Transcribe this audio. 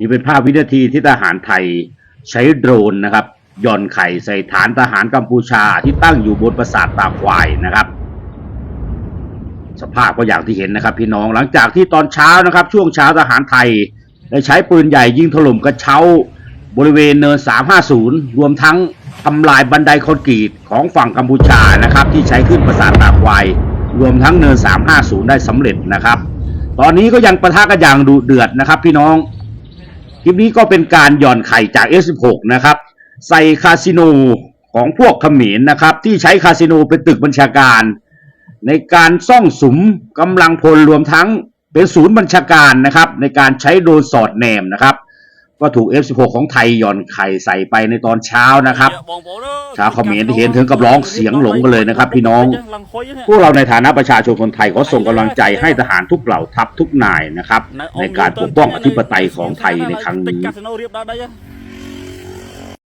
นี่เป็นภาพวินาทีที่ทหารไทยใช้โดรนนะครับหย่อนไข่ใส่ฐานทหารกัมพูชาที่ตั้งอยู่บนปราสาทตาควายนะครับสภาพก็อย่างที่เห็นนะครับพี่น้องหลังจากที่ตอนเช้านะครับช่วงเช้าทหารไทยได้ใช้ปืนใหญ่ยิงถล่มกระเช้าบริเวณเนิน350รวมทั้งทำลายบันไดคอนกรีตของฝั่งกัมพูชานะครับที่ใช้ขึ้นปราสาทตาควายรวมทั้งเนิน350ได้สำเร็จนะครับตอนนี้ก็ยังปะทะกันอย่างดุเดือดนะครับพี่น้องคลิปนี้ก็เป็นการหย่อนไข่จาก F16 นะครับใส่คาสิโนของพวกเขมรนะครับที่ใช้คาสิโนเป็นตึกบัญชาการในการซ่องสุมกำลังพลรวมทั้งเป็นศูนย์บัญชาการนะครับในการใช้โดรนสอดแนมนะครับก็ถูก F16 ของไทยหย่อนไข่ใส่ไปในตอนเช้านะครับชาวเขมรที่เห็นถึงกับร้องเสียงหลงกันเลยนะครับพี่น้องพวกเราในฐานะประชาชนคนไทยขอส่งกำลังใจให้ทหารทุกเหล่าทัพทุกนายนะครับในการปกป้องอธิปไตยของไทยในครั้งนี้